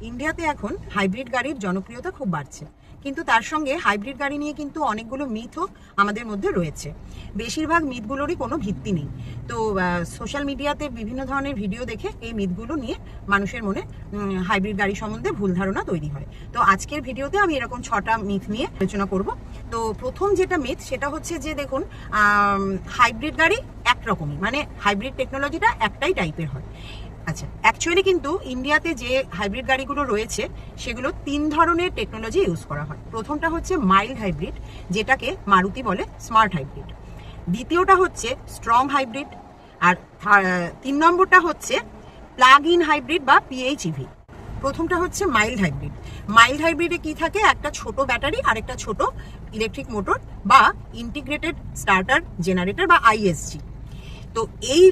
ইন্ডিয়াতে এখন হাইব্রিড গাড়ির জনপ্রিয়তা খুব বাড়ছে, কিন্তু তার সঙ্গে হাইব্রিড গাড়ি নিয়ে কিন্তু অনেকগুলো মিথও আমাদের মধ্যে রয়েছে। বেশিরভাগ মিথগুলোরই কোনো ভিত্তি নেই। তো সোশ্যাল মিডিয়াতে বিভিন্ন ধরনের ভিডিও দেখে এই মিথগুলো নিয়ে মানুষের মনে হাইব্রিড গাড়ি সম্বন্ধে ভুল ধারণা তৈরি হয়। তো আজকের ভিডিওতে আমি এরকম 6টা মিথ নিয়ে আলোচনা করব। তো প্রথম যেটা মিথ সেটা হচ্ছে যে দেখুন, হাইব্রিড গাড়ি একরকমই, মানে হাইব্রিড টেকনোলজিটা একটাই টাইপের হয়। আচ্ছা, অ্যাকচুয়ালি কিন্তু ইন্ডিয়াতে যে হাইব্রিড গাড়িগুলো রয়েছে সেগুলো 3 ধরনের টেকনোলজি ইউজ করা হয়। প্রথমটা হচ্ছে মাইল্ড হাইব্রিড, যেটাকে মারুতি বলে স্মার্ট হাইব্রিড। দ্বিতীয়টা হচ্ছে স্ট্রং হাইব্রিড, আর 3 নম্বরটা হচ্ছে প্লাগ ইন হাইব্রিড বা PHEV। প্রথমটা হচ্ছে মাইল্ড হাইব্রিড। মাইল্ড হাইব্রিডে কি থাকে, একটা ছোট ব্যাটারি আর একটা ছোট ইলেকট্রিক মোটর বা ইন্টিগ্রেটেড স্টার্টার জেনারেটর বা ISG। তো এই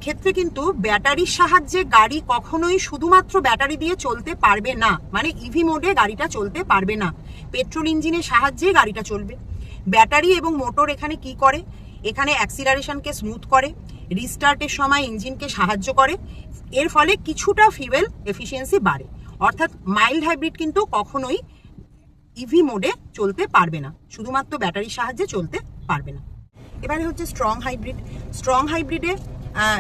ক্ষেত্রে কিন্তু ব্যাটারির সাহায্যে গাড়ি কখনোই শুধুমাত্র ব্যাটারি দিয়ে চলতে পারবে না, মানে ইভি মোডে গাড়িটা চলতে পারবে না। পেট্রোল ইঞ্জিনের সাহায্যে গাড়িটা চলবে। ব্যাটারি এবং মোটর এখানে কি করে, এখানে অ্যাক্সিলারেশনকে স্মুথ করে, রিস্টার্টের সময় ইঞ্জিনকে সাহায্য করে, এর ফলে কিছুটা ফিউয়েল এফিসিয়েন্সি বাড়ে। অর্থাৎ মাইল্ড হাইব্রিড কিন্তু কখনোই ইভি মোডে চলতে পারবে না, শুধুমাত্র ব্যাটারির সাহায্যে চলতে পারবে না। এবারে হচ্ছে স্ট্রং হাইব্রিড। স্ট্রং হাইব্রিডে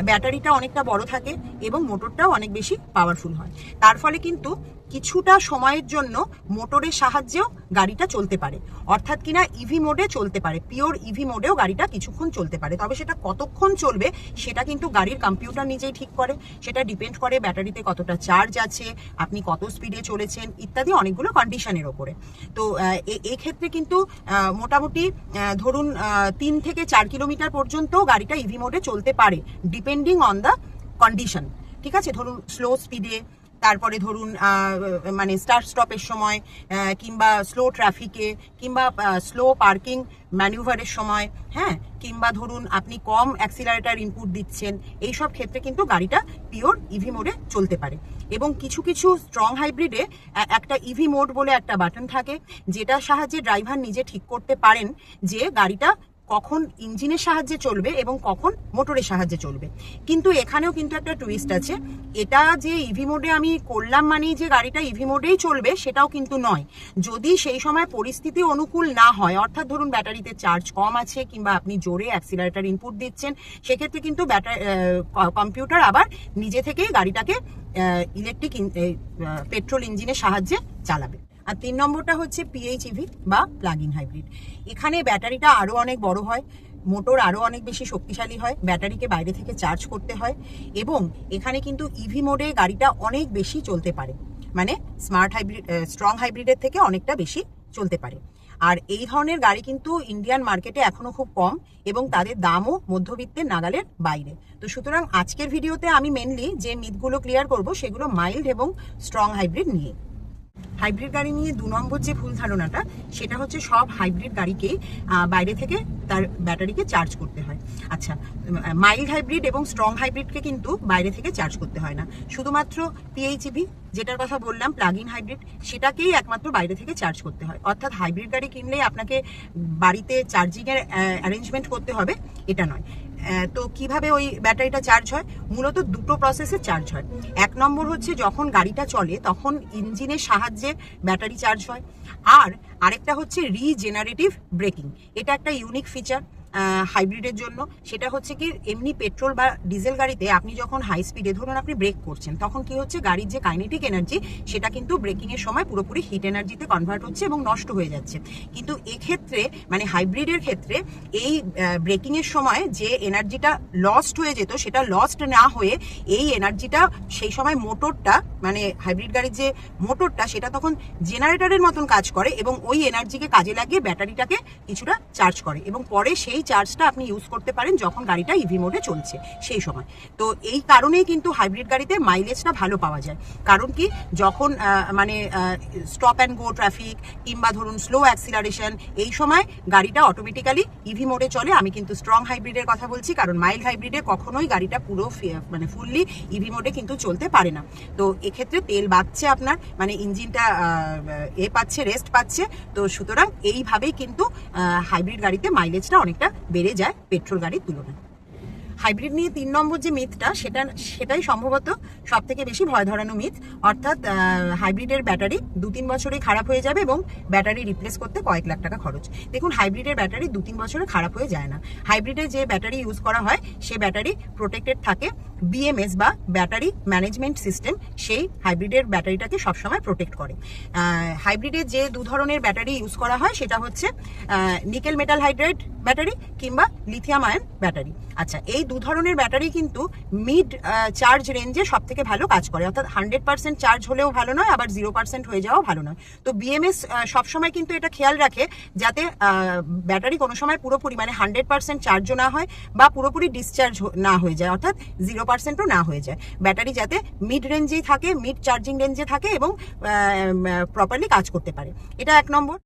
ব্যাটারিটা অনেকটা বড় থাকে এবং মোটরটাও অনেক বেশি পাওয়ারফুল হয়। তার ফলে কিন্তু কিছুটা সময়ের জন্য মোটরের সাহায্যেও গাড়িটা চলতে পারে, অর্থাৎ কিনা ইভি মোডে চলতে পারে, পিওর ইভি মোডেও গাড়িটা কিছুক্ষণ চলতে পারে। তবে সেটা কতক্ষণ চলবে সেটা কিন্তু গাড়ির কম্পিউটার নিজেই ঠিক করে। সেটা ডিপেন্ড করে ব্যাটারিতে কতটা চার্জ আছে, আপনি কত স্পিডে চলেছেন ইত্যাদি অনেকগুলো কন্ডিশনের ওপরে। তো এই ক্ষেত্রে কিন্তু মোটামুটি ধরুন 3 থেকে 4 কিলোমিটার পর্যন্ত গাড়িটা ইভি মোডে চলতে পারে, ডিপেন্ডিং অন দ্য কন্ডিশন। ঠিক আছে, ধরুন স্লো স্পিডে, তারপরে ধরুন মানে স্টার্ট স্টপের সময়, কিংবা স্লো ট্রাফিকে, কিংবা স্লো পার্কিং ম্যানিউভারের সময়, হ্যাঁ, কিংবা ধরুন আপনি কম অ্যাক্সিলারেটর ইনপুট দিচ্ছেন, এইসব ক্ষেত্রে কিন্তু গাড়িটা পিওর ইভি মোডে চলতে পারে। এবং কিছু কিছু স্ট্রং হাইব্রিডে একটা ইভি মোড বলে একটা বাটন থাকে, যেটার সাহায্যে ড্রাইভার নিজে ঠিক করতে পারেন যে গাড়িটা কখন ইঞ্জিনের সাহায্যে চলবে এবং কখন মোটরের সাহায্যে চলবে। কিন্তু এখানেও কিন্তু একটা টুইস্ট আছে, এটা যে ইভি মোডে আমি করলাম মানেই যে গাড়িটা ইভি মোডেই চলবে সেটাও কিন্তু নয়। যদি সেই সময় পরিস্থিতি অনুকূল না হয়, অর্থাৎ ধরুন ব্যাটারিতে চার্জ কম আছে কিংবা আপনি জোরে অ্যাক্সিলারেটর ইনপুট দিচ্ছেন, সেক্ষেত্রে কিন্তু কম্পিউটার আবার নিজে থেকেই গাড়িটাকে ইলেকট্রিক পেট্রোল ইঞ্জিনের সাহায্যে চালাবে। আর 3 নম্বরটা হচ্ছে PHEV বা প্লাগ ইন হাইব্রিড। এখানে ব্যাটারিটা আরো অনেক বড় হয়, মোটর আরো অনেক বেশি শক্তিশালী হয়, ব্যাটারিকে বাইরে থেকে চার্জ করতে হয় এবং এখানে কিন্তু ইভি মোডে গাড়িটা অনেক বেশি চলতে পারে, মানে স্মার্ট হাইব্রিড স্ট্রং হাইব্রিডের থেকে অনেকটা বেশি চলতে পারে। আর এই ধরনের গাড়ি কিন্তু ইন্ডিয়ান মার্কেটে এখনো খুব কম এবং তাদের দামও মধ্যবিত্তের নাগালের বাইরে। তো সুতরাং আজকের ভিডিওতে আমি মেনলি যে মিথগুলো ক্লিয়ার করব সেগুলো মাইল্ড এবং স্ট্রং হাইব্রিড নিয়ে। হাইব্রিড গাড়ি নিয়ে 2 নম্বর যে ভুল ধারণাটা সেটা হচ্ছে সব হাইব্রিড গাড়িকে বাইরে থেকে তার ব্যাটারিকে চার্জ করতে হয়। আচ্ছা, মাইল্ড হাইব্রিড এবং স্ট্রং হাইব্রিডকে কিন্তু বাইরে থেকে চার্জ করতে হয় না, শুধুমাত্র PHEV যেটার কথা বললাম প্লাগ ইন হাইব্রিড, সেটাকেই একমাত্র বাইরে থেকে চার্জ করতে হয়। অর্থাৎ হাইব্রিড গাড়ি কিনলে আপনাকে বাড়িতে চার্জিংয়ের অ্যারেঞ্জমেন্ট করতে হবে এটা নয়। তো কিভাবে ওই ব্যাটারিটা চার্জ হয়, মূলত 2টো প্রসেসে চার্জ হয়। 1 নম্বর হচ্ছে যখন গাড়িটা চলে তখন ইঞ্জিনের সাহায্যে ব্যাটারি চার্জ হয়, আর আরেকটা হচ্ছে রিজেনারেটিভ ব্রেকিং। এটা একটা ইউনিক ফিচার হাইব্রিডের জন্য। সেটা হচ্ছে কি, এমনি পেট্রোল বা ডিজেল গাড়িতে আপনি যখন হাই স্পিডে ধরুন আপনি ব্রেক করছেন, তখন কি হচ্ছে, গাড়ির যে কাইনেটিক এনার্জি সেটা কিন্তু ব্রেকিং এর সময় পুরোপুরি হিট এনার্জিতে কনভার্ট হচ্ছে এবং নষ্ট হয়ে যাচ্ছে। কিন্তু এক্ষেত্রে মানে হাইব্রিডের ক্ষেত্রে এই ব্রেকিং এর সময় যে এনার্জিটা লস্ট হয়ে যেত সেটা লস্ট না হয়ে এই এনার্জিটা সেই সময় মোটরটা, মানে হাইব্রিড গাড়ির যে মোটরটা সেটা তখন জেনারেটরের মতন কাজ করে এবং ওই এনার্জিকে কাজে লাগিয়ে ব্যাটারিটাকে কিছুটা চার্জ করে এবং পরে সেই চার্জটা আপনি ইউজ করতে পারেন যখন গাড়িটা ইভি মোডে চলছে সেই সময়। তো এই কারণেই কিন্তু হাইব্রিড গাড়িতে মাইলেজটা ভালো পাওয়া যায়। কারণ কি, যখন মানে স্টপ অ্যান্ড গো ট্রাফিক কিংবা ধরুন স্লো অ্যাক্সিলারেশন, এই সময় গাড়িটা অটোমেটিক্যালি ইভি মোডে চলে। আমি কিন্তু স্ট্রং হাইব্রিডের কথা বলছি, কারণ মাইল্ড হাইব্রিডে কখনোই গাড়িটা পুরো মানে ফুললি ইভি মোডে কিন্তু চলতে পারে না। তো এক্ষেত্রে তেল বাঁচছে আপনার, মানে ইঞ্জিনটা পাচ্ছে, রেস্ট পাচ্ছে। তো সুতরাং এইভাবেই কিন্তু হাইব্রিড গাড়িতে মাইলেজটা অনেকটা বেড়ে যায় পেট্রোল গাড়ির তুলনায়। হাইব্রিড নিয়ে 3 নম্বর যে মিথটা সেটাই সম্ভবত সব থেকে বেশি ভয় ধরানো মিথ। অর্থাৎ হাইব্রিডের ব্যাটারি 2-3 বছরেই খারাপ হয়ে যাবে এবং ব্যাটারি রিপ্লেস করতে কয়েক লাখ টাকা খরচ। দেখুন, হাইব্রিডের ব্যাটারি 2-3 বছরে খারাপ হয়ে যায় না। হাইব্রিডে যে ব্যাটারি ইউজ করা হয় সে ব্যাটারি প্রোটেক্টেড থাকে, বিএমএস বা ব্যাটারি ম্যানেজমেন্ট সিস্টেম সেই হাইব্রিডের ব্যাটারিটাকে সবসময় প্রোটেক্ট করে। হাইব্রিডে যে 2 ধরনের ব্যাটারি ইউজ করা হয় সেটা হচ্ছে নিকেল মেটাল হাইড্রাইড ব্যাটারি কিংবা লিথিয়াম আয়ন ব্যাটারি। আচ্ছা, এই 2 ধরনের ব্যাটারি কিন্তু মিড চার্জ রেঞ্জে সব থেকে ভালো কাজ করে, অর্থাৎ 100% চার্জ হলেও ভালো নয়, আবার 0% হয়ে যাওয়াও ভালো নয়। তো বিএমএস সবসময় কিন্তু এটা খেয়াল রাখে যাতে ব্যাটারি কোনো সময় পুরোপুরি মানে 100% চার্জও না হয় বা পুরোপুরি ডিসচার্জ না হয়ে যায়, অর্থাৎ 0%ও না হয়ে যায়। ব্যাটারি যাতে মিড রেঞ্জেই থাকে, মিড চার্জিং রেঞ্জে থাকে এবং প্রপারলি কাজ করতে পারে। এটা 1 নম্বর।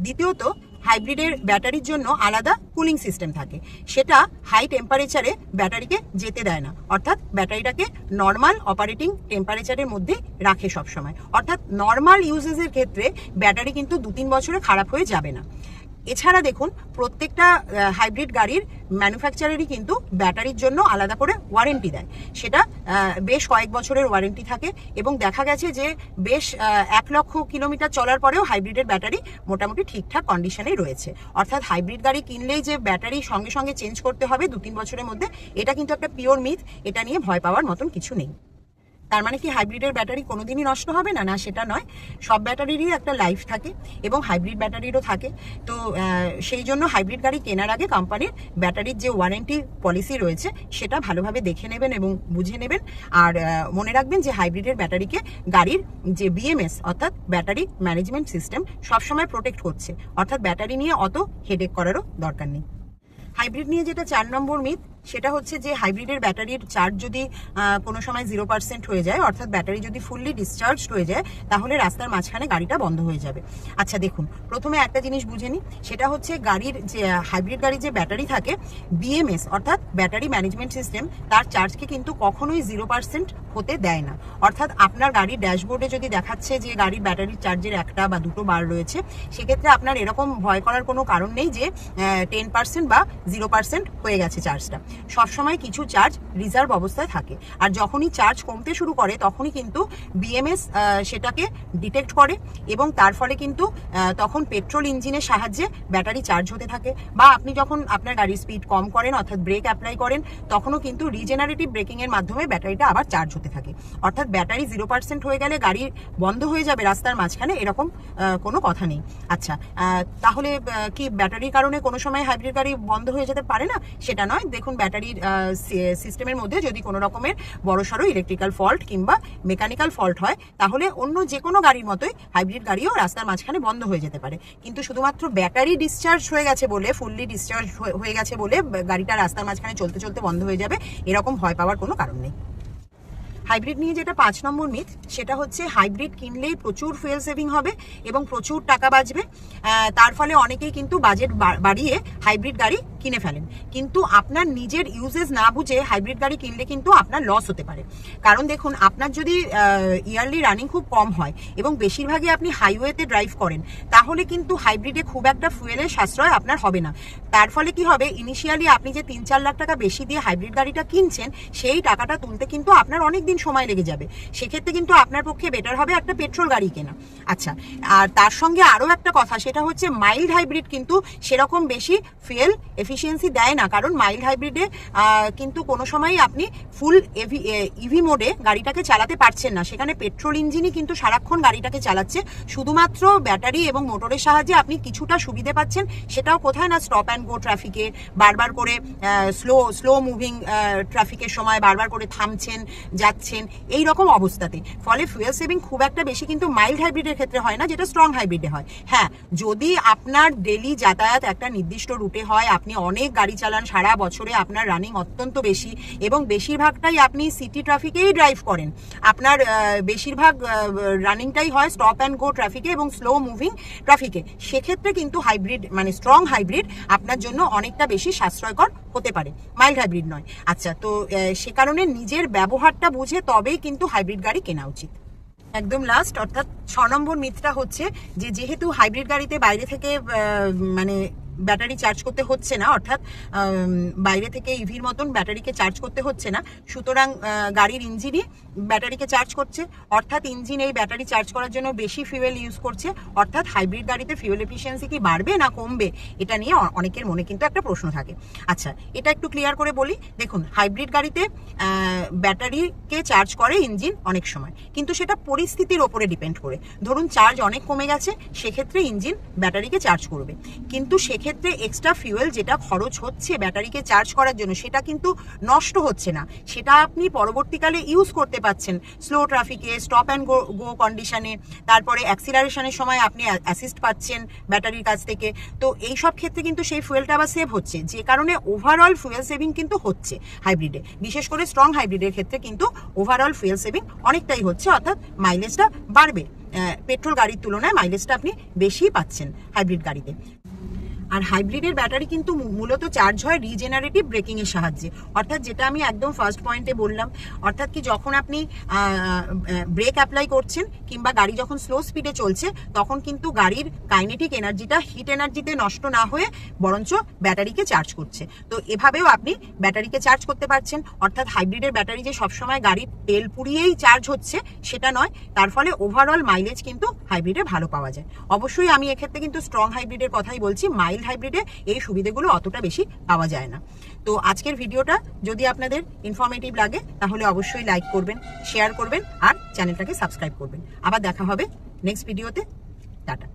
দ্বিতীয়ত, হাইব্রিডের ব্যাটারির জন্য আলাদা কুলিং সিস্টেম থাকে, সেটা হাই টেম্পারেচারে ব্যাটারিকে যেতে দেয় না, অর্থাৎ ব্যাটারিটাকে নর্মাল অপারেটিং টেম্পারেচারের মধ্যে রাখে সবসময়। অর্থাৎ নর্মাল ইউজেসের ক্ষেত্রে ব্যাটারি কিন্তু 2-3 বছরে খারাপ হয়ে যাবে না। এছাড়া দেখুন, প্রত্যেকটা হাইব্রিড গাড়ির ম্যানুফ্যাকচারারই কিন্তু ব্যাটারির জন্য আলাদা করে ওয়ারেন্টি দেয়, সেটা বেশ কয়েক বছরের ওয়ারেন্টি থাকে এবং দেখা গেছে যে বেশ 1 লক্ষ কিলোমিটার চলার পরেও হাইব্রিডের ব্যাটারি মোটামুটি ঠিকঠাক কন্ডিশনেই রয়েছে। অর্থাৎ হাইব্রিড গাড়ি কিনলেই যে ব্যাটারি সঙ্গে সঙ্গে চেঞ্জ করতে হবে 2-3 বছরের মধ্যে, এটা কিন্তু একটা পিওর মিথ। এটা নিয়ে ভয় পাওয়ার মতন কিছু নেই। তার মানে কি হাইব্রিডের ব্যাটারি কোনোদিনই নষ্ট হবে না? না, সেটা নয়। সব ব্যাটারিরই একটা লাইফ থাকে এবং হাইব্রিড ব্যাটারিরও থাকে। তো সেই জন্য হাইব্রিড গাড়ি কেনার আগে কোম্পানির ব্যাটারির যে ওয়ারেন্টি পলিসি রয়েছে সেটা ভালোভাবে দেখে নেবেন এবং বুঝে নেবেন। আর মনে রাখবেন যে হাইব্রিডের ব্যাটারিকে গাড়ির যে বিএমএস অর্থাৎ ব্যাটারি ম্যানেজমেন্ট সিস্টেম সবসময় প্রোটেক্ট করছে, অর্থাৎ ব্যাটারি নিয়ে অত হেডেক করারও দরকার নেই। হাইব্রিড নিয়ে যেটা 4 নম্বর মিথ, সেটা হচ্ছে যে হাইব্রিডের ব্যাটারির চার্জ যদি কোনো সময় 0% হয়ে যায়, অর্থাৎ ব্যাটারি যদি ফুললি ডিসচার্জ হয়ে যায়, তাহলে রাস্তার মাঝখানে গাড়িটা বন্ধ হয়ে যাবে। আচ্ছা দেখুন, প্রথমে একটা জিনিস বুঝে নিই, সেটা হচ্ছে গাড়ির যে হাইব্রিড গাড়ির যে ব্যাটারি থাকে, বিএমএস অর্থাৎ ব্যাটারি ম্যানেজমেন্ট সিস্টেম তার চার্জকে কিন্তু কখনোই 0% হতে দেয় না। অর্থাৎ আপনার গাড়ির ড্যাশবোর্ডে যদি দেখাচ্ছে যে গাড়ির ব্যাটারির চার্জের 1টা বা 2টো বার রয়েছে, সেক্ষেত্রে আপনার এরকম ভয় করার কোনো কারণ নেই যে 10% বা 0% হয়ে গেছে চার্জটা। সবসময় কিছু চার্জ রিজার্ভ অবস্থায় থাকে, আর যখনই চার্জ কমতে শুরু করে তখনই কিন্তু বিএমএস সেটাকে ডিটেক্ট করে এবং তার ফলে কিন্তু তখন পেট্রোল ইঞ্জিনের সাহায্যে ব্যাটারি চার্জ হতে থাকে। বা আপনি যখন আপনার গাড়ির স্পিড কম করেন অর্থাৎ ব্রেক অ্যাপ্লাই করেন, তখনও কিন্তু রিজেনারেটিভ ব্রেকিং এর মাধ্যমে ব্যাটারিটা আবার চার্জ হতে থাকে। অর্থাৎ ব্যাটারি 0% হয়ে গেলে গাড়ি বন্ধ হয়ে যাবে রাস্তার মাঝখানে, এরকম কোনো কথা নেই। আচ্ছা, তাহলে কি ব্যাটারির কারণে কোনো সময় হাইব্রিড গাড়ি বন্ধ হয়ে যেতে পারে না? সেটা নয়। দেখুন, ব্যাটারির সিস্টেমের মধ্যে যদি কোনো রকমের বড়সড় ইলেকট্রিক্যাল ফল্ট কিংবা মেকানিক্যাল ফল্ট হয়, তাহলে অন্য যে কোনো গাড়ির মতোই হাইব্রিড গাড়িও রাস্তার মাঝখানে বন্ধ হয়ে যেতে পারে। কিন্তু শুধুমাত্র ব্যাটারি ডিসচার্জ হয়ে গেছে বলে, ফুললি ডিসচার্জ হয়ে গেছে বলে গাড়িটা রাস্তার মাঝখানে চলতে চলতে বন্ধ হয়ে যাবে, এরকম ভয় পাওয়ার কোনো কারণ নেই। হাইব্রিড নিয়ে যেটা 5 নম্বর মিথ, সেটা হচ্ছে হাইব্রিড কিনলেই প্রচুর ফুয়েল সেভিং হবে এবং প্রচুর টাকা বাঁচবে। তার ফলে অনেকেই কিন্তু বাজেট বাড়িয়ে হাইব্রিড গাড়ি কিনে ফেলেন, কিন্তু আপনার নিজের ইউজেস না বুঝে হাইব্রিড গাড়ি কিনলে কিন্তু আপনার লস হতে পারে। কারণ দেখুন, আপনার যদি ইয়ারলি রানিং খুব কম হয় এবং বেশিরভাগই আপনি হাইওয়েতে ড্রাইভ করেন, তাহলে কিন্তু হাইব্রিডে খুব একটা ফুয়েলের সাশ্রয় আপনার হবে না। তার ফলে কি হবে, ইনিশিয়ালি আপনি যে 3-4 লাখ টাকা বেশি দিয়ে হাইব্রিড গাড়িটা কিনছেন, সেই টাকাটা তুলতে কিন্তু আপনার অনেক দিন সময় লেগে যাবে। সেক্ষেত্রে কিন্তু আপনার পক্ষে বেটার হবে একটা পেট্রোল গাড়ি কেনা। আচ্ছা, আর তার সঙ্গে আরো একটা কথা, সেটা হচ্ছে মাইল্ড হাইব্রিড কিন্তু সেরকম বেশি ফুয়েল এফিসিয়েন্সি দেয় না, কারণ মাইল্ড হাইব্রিডে কিন্তু কোনো সময়ই আপনি ফুল ইভি মোডে গাড়িটাকে চালাতে পারছেন না। সেখানে পেট্রোল ইঞ্জিনই কিন্তু সারাক্ষণ গাড়িটাকে চালাচ্ছে। শুধুমাত্র ব্যাটারি এবং মোটরের সাহায্যে আপনি কিছুটা সুবিধে পাচ্ছেন, সেটাও কোথায় না স্টপ অ্যান্ড গো ট্রাফিকে, বারবার করে স্লো মুভিং ট্রাফিকের সময় বারবার করে থামছেন, যাচ্ছেন, এই রকম অবস্থাতে। ফলে ফুয়েল সেভিং খুব একটা বেশি কিন্তু মাইল্ড হাইব্রিডের ক্ষেত্রে হয় না, যেটা স্ট্রং হাইব্রিডে হয়। হ্যাঁ, যদি আপনার ডেলি যাতায়াত একটা নির্দিষ্ট রুটে হয়, আপনি অনেক গাড়ি চালান, সারা বছরে আপনার রানিং অত্যন্ত বেশি এবং বেশিরভাগটাই আপনি সিটি ট্রাফিকেই ড্রাইভ করেন, আপনার বেশিরভাগ রানিংটাই হয় স্টপ অ্যান্ড গো ট্রাফিকে এবং স্লো মুভিং ট্রাফিকে, সেক্ষেত্রে কিন্তু হাইব্রিড মানে স্ট্রং হাইব্রিড আপনার জন্য অনেকটা বেশি সাশ্রয়কর হতে পারে, মাইল্ড হাইব্রিড নয়। আচ্ছা, তো সে কারণে নিজের ব্যবহারটা বুঝে তবেই কিন্তু হাইব্রিড গাড়ি কেনা উচিত। একদম লাস্ট অর্থাৎ 6 নম্বর মিথটা হচ্ছে যে যেহেতু হাইব্রিড গাড়িতে বাইরে থেকে মানে ব্যাটারি চার্জ করতে হচ্ছে না, অর্থাৎ বাইরে থেকে ইভির মতন ব্যাটারিকে চার্জ করতে হচ্ছে না, সুতরাং গাড়ির ইঞ্জিনই ব্যাটারিকে চার্জ করছে, অর্থাৎ ইঞ্জিন এই ব্যাটারি চার্জ করার জন্য বেশি ফিউয়েল ইউজ করছে, অর্থাৎ হাইব্রিড গাড়িতে ফিউয়েল এফিসিয়েন্সি কি বাড়বে না কমবে, এটা নিয়ে অনেকের মনে কিন্তু একটা প্রশ্ন থাকে। আচ্ছা, এটা একটু ক্লিয়ার করে বলি। দেখুন, হাইব্রিড গাড়িতে ব্যাটারিকে চার্জ করে ইঞ্জিন অনেক সময়, কিন্তু সেটা পরিস্থিতির ওপরে ডিপেন্ড করে। ধরুন চার্জ অনেক কমে গেছে, সেক্ষেত্রে ইঞ্জিন ব্যাটারিকে চার্জ করবে, কিন্তু সেক্ষেত্রে এক্সট্রা ফিউয়েল যেটা খরচ হচ্ছে ব্যাটারিকে চার্জ করার জন্য সেটা কিন্তু নষ্ট হচ্ছে না, সেটা আপনি পরবর্তীকালে ইউজ করতে পাচ্ছেন স্লো ট্রাফিকে, স্টপ অ্যান্ড গো কন্ডিশনে, তারপরে অ্যাক্সিলারেশনের সময় আপনি অ্যাসিস্ট পাচ্ছেন ব্যাটারির কাছ থেকে। তো এই সব ক্ষেত্রে কিন্তু সেই ফুয়েলটা আবার সেভ হচ্ছে, যে কারণে ওভারঅল ফুয়েল সেভিং কিন্তু হচ্ছে হাইব্রিডে। বিশেষ করে স্ট্রং হাইব্রিডের ক্ষেত্রে কিন্তু ওভারঅল ফুয়েল সেভিং অনেকটাই হচ্ছে, অর্থাৎ মাইলেজটা বাড়বে। পেট্রোল গাড়ির তুলনায় মাইলেজটা আপনি বেশি পাচ্ছেন হাইব্রিড গাড়িতে। আর হাইব্রিডের ব্যাটারি কিন্তু মূলত চার্জ হয় রিজেনারেটিভ ব্রেকিং এর সাহায্যে, অর্থাৎ যেটা আমি একদম ফার্স্ট পয়েন্টে বললাম, অর্থাৎ কি যখন আপনি ব্রেক অ্যাপ্লাই করছেন কিংবা গাড়ি যখন স্লো স্পিডে চলছে, তখন কিন্তু গাড়ির কাইনেটিক এনার্জিটা হিট এনার্জিতে নষ্ট না হয়ে বরঞ্চ ব্যাটারিকে চার্জ করছে। তো এভাবেও আপনি ব্যাটারিকে চার্জ করতে পারছেন, অর্থাৎ হাইব্রিডের ব্যাটারি যে সবসময় গাড়ির তেল পুড়িয়েই চার্জ হচ্ছে সেটা নয়, তার ফলে ওভারঅল মাইলেজ কিন্তু হাইব্রিডে ভালো পাওয়া যায়। অবশ্যই আমি এক্ষেত্রে কিন্তু স্ট্রং হাইব্রিডের কথাই বলছি, মাইল্ড হাইব্রিডে এই সুবিধাগুলো অতটা বেশি পাওয়া যায় না। তো আজকের ভিডিওটা যদি আপনাদের ইনফরমেটিভ লাগে তাহলে অবশ্যই লাইক করবেন, শেয়ার করবেন আর চ্যানেলটাকে সাবস্ক্রাইব করবেন। আবার দেখা হবে নেক্সট ভিডিওতে। টাটা।